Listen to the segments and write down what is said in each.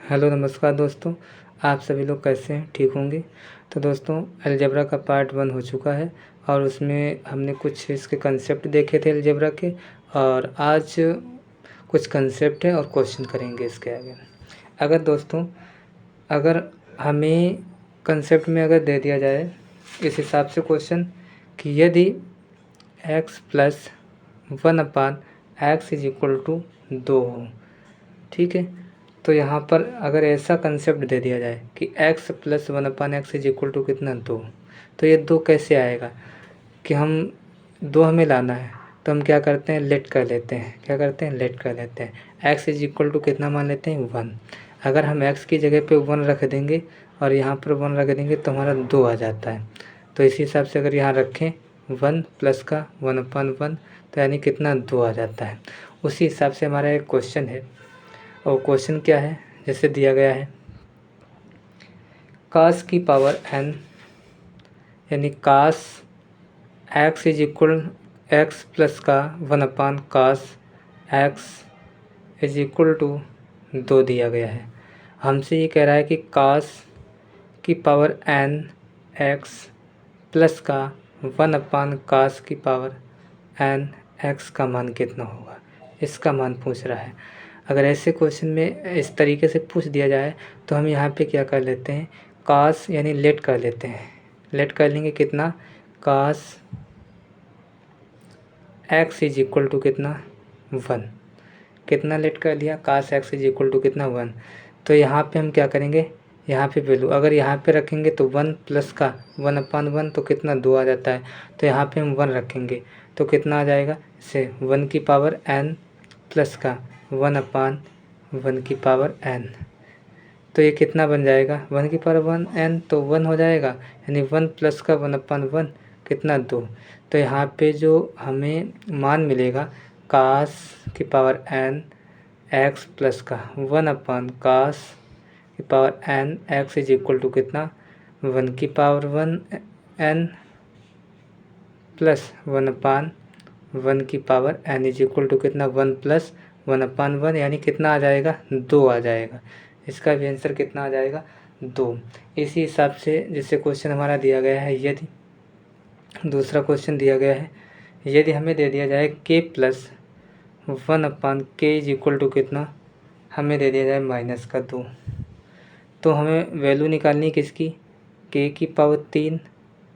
Hello नमस्कार दोस्तों। आप सभी लोग कैसे हैं? ठीक होंगे। तो दोस्तों, अलजेब्रा का पार्ट 1 हो चुका है और उसमें हमने कुछ इसके कंसेप्ट देखे थे अलजेब्रा के, और आज कुछ कंसेप्ट है और क्वेश्चन करेंगे इसके आगे। अगर हमें कंसेप्ट में अगर दे दिया जाए इस हिसाब से क्वेश्चन कि यदि x प्लस 1/x = 2 हो, ठीक है। तो यहाँ पर अगर ऐसा कंसेप्ट दे दिया जाए कि x प्लस 1/x = कितना 2, तो ये 2 कैसे आएगा कि हम 2 हमें लाना है, तो हम क्या करते हैं, लेट कर लेते हैं। x कितना मान लेते हैं, 1। अगर हम x की जगह पे 1 रख देंगे और यहाँ पर 1 रख देंगे तो हमारा 2 आ जाता है। तो इसी हिसाब से अगर यहाँ रखें 1 प्लस का 1/1, तो यानी कितना 2 आ जाता है। उसी हिसाब से हमारा एक क्वेश्चन है, और क्वेश्चन क्या है, जैसे दिया गया है cos की पावर n, यानी cos x x प्लस का 1/cos x = 2 दिया गया है। हमसे ये कह रहा है कि cos की पावर n x प्लस का 1/cos की पावर n x का मान कितना होगा, इसका मान पूछ रहा है। अगर ऐसे क्वेश्चन में इस तरीके से पूछ दिया जाए तो हम यहाँ पे क्या कर लेते हैं, cos यानी लेट कर लेते हैं। लेट कर लेंगे कितना, cos x = कितना 1। कितना लेट कर लिया, cos x = कितना 1। तो यहाँ पे हम क्या करेंगे, यहाँ पे वैल्यू अगर यहाँ पे रखेंगे तो 1 प्लस का 1/1 तो कितना 2 आ जाता है। तो यहाँ पे हम 1 रखेंगे तो कितना आ जाएगा, इसे 1 की पावर n प्लस का 1/1 की पावर n। तो ये कितना बन जाएगा, 1 की पावर 1 n तो 1 हो जाएगा, यानी 1 प्लस का 1/1 कितना 2। तो यहाँ पे जो हमें मान मिलेगा cos की पावर n x प्लस का 1/cos की पावर n x = कितना 1 की पावर 1 n प्लस 1/1 की पावर n = कितना 1 प्लस 1/1, यानी कितना आ जाएगा, 2 आ जाएगा। इसका भी आंसर कितना आ जाएगा, 2। इसी हिसाब से जैसे क्वेश्चन हमारा दिया गया है, यदि दूसरा क्वेश्चन दिया गया है, यदि हमें दे दिया जाए k प्लस 1/k = कितना, हमें दे दिया जाए -2, तो हमें वैल्यू निकालनी किसकी, k की पावर 3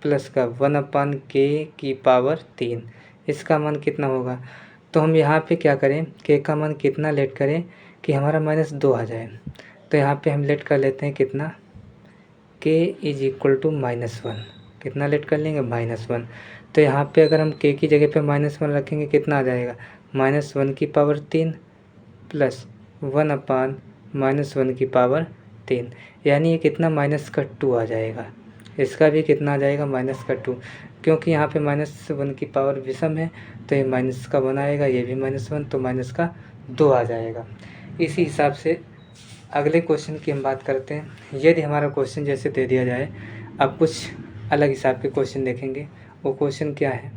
प्लस का 1/k की पावर 3, इसका मान कितना होगा। तो हम यहाँ पे क्या करें, k का मान कितना लेट करें कि हमारा -2 आ जाए। तो यहाँ पे हम लेट कर लेते हैं कितना, k = -1। कितना लेट कर लेंगे, -1। तो यहाँ पे अगर हम k की जगह पे -1 रखेंगे कितना आ जाएगा, -1 की पावर 3 प्लस 1/-1 की पावर 3, यानी ये कितना -2 आ जाएगा। इसका भी कितना आ जाएगा, -2, क्योंकि यहाँ पे -1 की पावर विषम है तो ये -1 आएगा, ये भी -1, तो -2 आ जाएगा। इसी हिसाब से अगले क्वेश्चन की हम बात करते हैं। यदि हमारा क्वेश्चन जैसे दे दिया जाए, अब कुछ अलग हिसाब के क्वेश्चन देखेंगे। वो क्वेश्चन क्या है,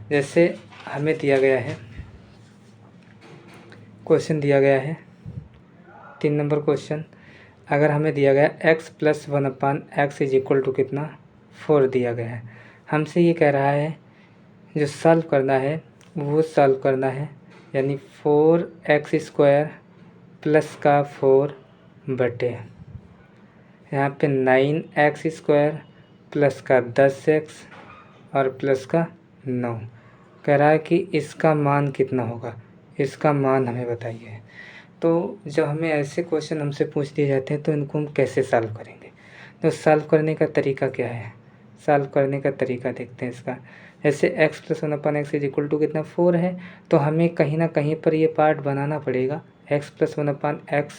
जैसे हमें दिया गया है, क्वेश्चन दिया गया है 3 नंबर क्वेश्चन। अगर हमें दिया गया x प्लस 1/x = कितना 4 दिया गया है। हमसे ये कह रहा है जो सॉल्व करना है वो सॉल्व करना है, यानी 4x² प्लस का 4 बटे यहाँ पे 9x² प्लस का 10x और प्लस का 9। कह रहा है कि इसका मान कितना होगा, इसका मान हमें बताइए। तो जब हमें ऐसे क्वेश्चन हमसे पूछ दिए जाते हैं तो इनको हम कैसे सॉल्व करेंगे। तो सॉल्व करने का तरीका क्या है, सॉल्व करने का तरीका देखते हैं इसका। जैसे x प्लस 1/x = कितना 4 है, तो हमें कहीं ना कहीं पर ये पार्ट बनाना पड़ेगा, x प्लस 1/x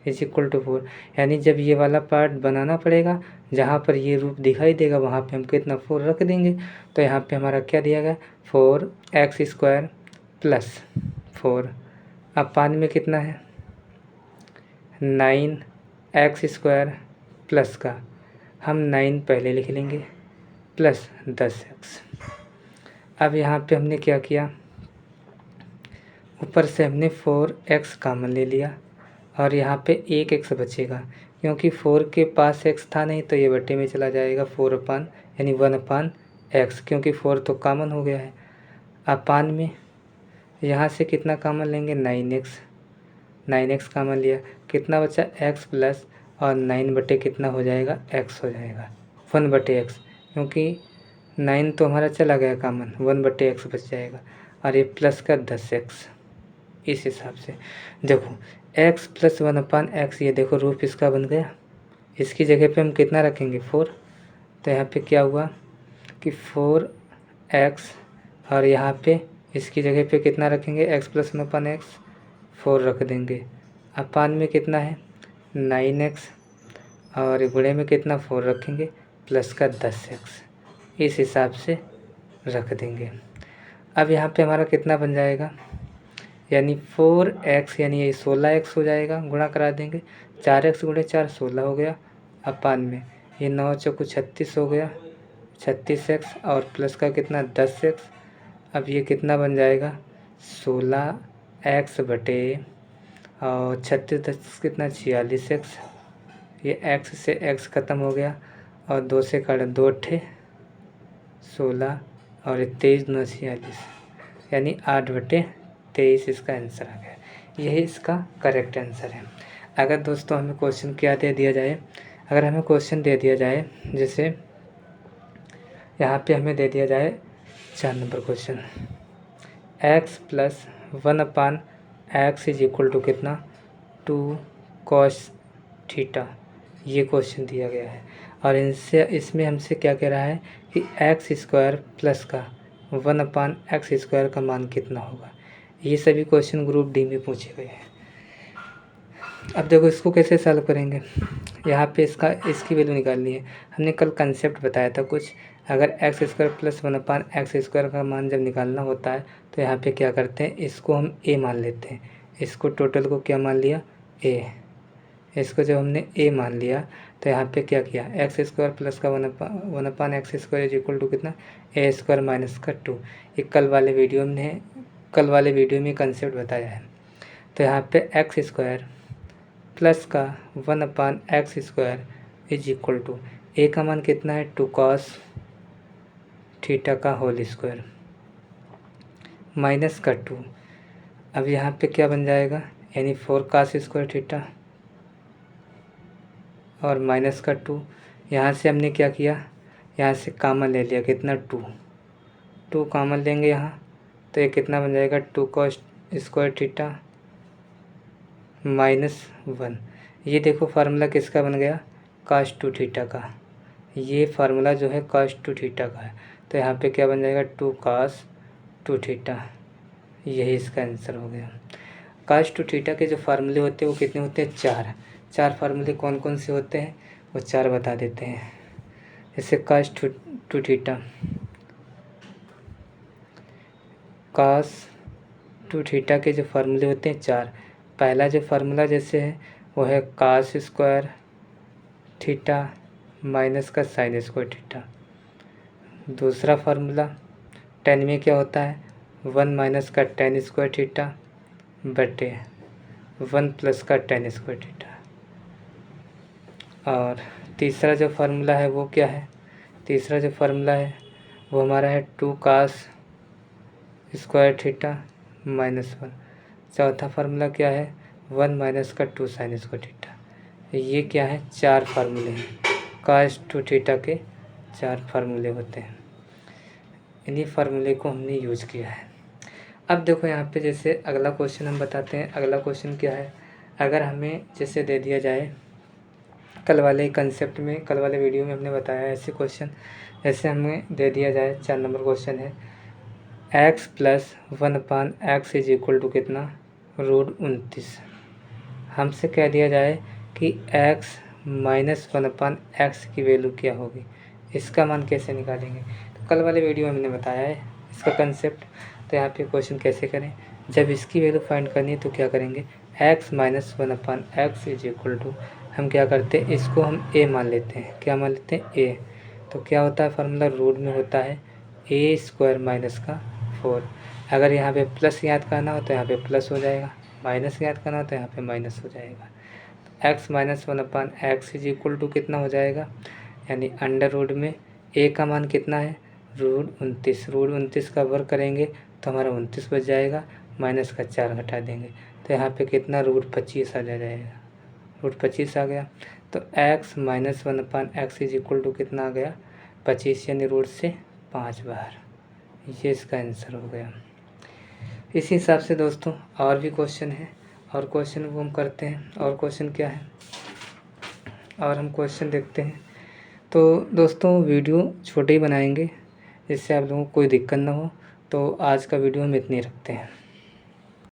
= 4, यानी जब ये वाला पार्ट बनाना पड़ेगा, जहाँ पर ये रूप दिखाई देगा वहाँ पे हम कितना 4 रख देंगे। तो यहाँ पे हमारा क्या दिया गया, 4x² प्लस 4 अपान में कितना है 9x² प्लस का हम 9 पहले लिख लेंगे प्लस 10x। अब यहाँ पे हमने क्या किया, ऊपर से हमने 4x कॉमन ले लिया और यहाँ पे एक एक्स बचेगा, क्योंकि 4 के पास एक्स था नहीं तो ये बटे में चला जाएगा 4 यानी 1/x, क्योंकि 4 तो कॉमन हो गया है। अपान में यहाँ से कितना कॉमन लेंगे 9x कॉमन लिया, कितना बचा x प्लस और 9 बटे कितना हो जाएगा x हो जाएगा 1/x, क्योंकि 9 तो हमारा चला गया कॉमन, 1/x बच जाएगा और ये प्लस का 10x। इस हिसाब से देखो x प्लस 1/x, ये देखो रूप इसका बन गया। इसकी जगह पे हम कितना रखेंगे 4, तो यहाँ पे क्या हुआ कि 4x और यहाँ पे इसकी जगह पे कितना रखेंगे x प्लस 1/x 4 रख देंगे। अपान में कितना है 9x और गुणे में कितना 4 रखेंगे प्लस का 10x, इस हिसाब से रख देंगे। अब यहाँ पे हमारा कितना बन जाएगा, यानी 4x यानी ये 16x हो जाएगा, गुणा करा देंगे 4x गुणे 4 16 हो गया। अपान में ये 9 चौको 36 हो गया 36x और प्लस का कितना 10x। अब ये कितना बन जाएगा 16x बटे और 36 कितना 46x, ये x से x ख़त्म हो गया और 2 से काटा 2 अट्ठे 16 और 23 9 46, यानी 8/23 इसका आंसर आ गया। यही इसका करेक्ट आंसर है। अगर दोस्तों हमें क्वेश्चन क्या दे दिया जाए, अगर हमें क्वेश्चन दे दिया जाए जैसे यहाँ पे हमें दे दिया जाए 4 number question, x plus 1/x is equal to कितना 2 cos थीटा, ये क्वेश्चन दिया गया है। और इसमें हमसे क्या कह रहा है कि x² प्लस का 1/x² का मान कितना होगा। ये सभी क्वेश्चन ग्रुप डी में पूछे गए हैं। अब देखो इसको कैसे सॉल्व करेंगे, यहाँ पे इसकी वैल्यू निकालनी है। हमने कल कंसेप्ट बताया था कुछ, अगर x² प्लस 1/x² का मान जब निकालना होता है तो यहाँ पे क्या करते हैं, इसको हम a मान लेते हैं। इसको टोटल को क्या मान लिया a, इसको जब हमने a मान लिया तो यहाँ पे क्या किया x² प्लस का 1/x² इज इक्वल टू कितना a² माइनस का 2। ये कल वाले वीडियो में कंसेप्ट बताया है। तो यहाँ पे x² प्लस का 1/x² is equal to a का मान कितना है 2 cos थीटा का होल स्क्वायर माइनस का 2। अब यहाँ पे क्या बन जाएगा, यानी 4 cos² थीटा और माइनस का 2। यहाँ से हमने क्या किया, यहाँ से कॉमन ले लिया कितना 2 कॉमन लेंगे यहाँ, तो ये कितना बन जाएगा 2 cos² थीटा -1। ये देखो फार्मूला किसका बन गया cos 2 थीटा का, ये फार्मूला जो है cos 2 थीटा का है। तो यहाँ पे क्या बन जाएगा 2 cos 2 थीटा, यही इसका आंसर हो गया। cos 2 थीटा के जो फार्मूले होते हैं वो कितने होते हैं 4 फार्मूले कौन कौन से होते हैं वो 4 बता देते हैं। जैसे cos 2 थीटा, cos 2 थीटा के जो फार्मूले होते हैं 4। पहला जो फार्मूला जैसे है वो है cos² थीटा माइनस का sin² थीटा। दूसरा फार्मूला tan में क्या होता है 1 माइनस का tan² थीटा बटे 1 प्लस का tan² थीटा। और तीसरा जो फार्मूला है वो क्या है, तीसरा जो फार्मूला है वो हमारा है 2 cos² थीटा -1। चौथा फार्मूला क्या है 1 माइनस का 2 sin² थीटा। ये क्या है 4 फार्मूले हैं, cos 2 थीटा के 4 फार्मूले होते हैं। इन्हीं फार्मूले को हमने यूज किया है। अब देखो यहाँ पे जैसे अगला क्वेश्चन हम बताते हैं। अगला क्वेश्चन क्या है, अगर हमें जैसे दे दिया जाए कल वाले कंसेप्ट में, कल वाले वीडियो में हमने बताया ऐसे क्वेश्चन, जैसे हमें दे दिया जाए 4 नंबर क्वेश्चन है x plus 1/x is equal to कितना √29। हमसे कह दिया जाए कि x माइनस 1/x की वैल्यू क्या होगी, इसका मान कैसे निकालेंगे। तो कल वाले वीडियो में हमने बताया है इसका कंसेप्ट। तो यहाँ पे क्वेश्चन कैसे करें, जब इसकी वैल्यू फाइंड करनी है तो क्या करेंगे x minus 1/x is equal to, हम क्या करते हैं इसको हम a मान लेते हैं। क्या मान लेते हैं a, तो क्या होता है फार्मूला रूट में होता है a² माइनस का 4। अगर यहाँ पे प्लस याद करना हो तो यहाँ पे प्लस हो जाएगा, माइनस ज्ञात करना तो यहाँ पे माइनस हो जाएगा। X minus 1/x is equal to कितना हो जाएगा, यानी अंडर रूट में ए का मान कितना है, √29। √29 का वर्ग करेंगे तो हमारा 29 बच जाएगा, माइनस का 4 घटा देंगे तो यहाँ पे कितना √25 आ जाएगा, √25 आ गया। तो x minus 1/x is equal to कितना आ गया, 25, यानी रूट से 5 बार। ये इसका आंसर हो गया। इसी हिसाब से दोस्तों और भी क्वेश्चन है, और क्वेश्चन वो हम करते हैं। और क्वेश्चन क्या है, और हम क्वेश्चन देखते हैं। तो दोस्तों वीडियो छोटे ही बनाएंगे जिससे आप लोगों को कोई दिक्कत ना हो। तो आज का वीडियो हम इतने रखते हैं।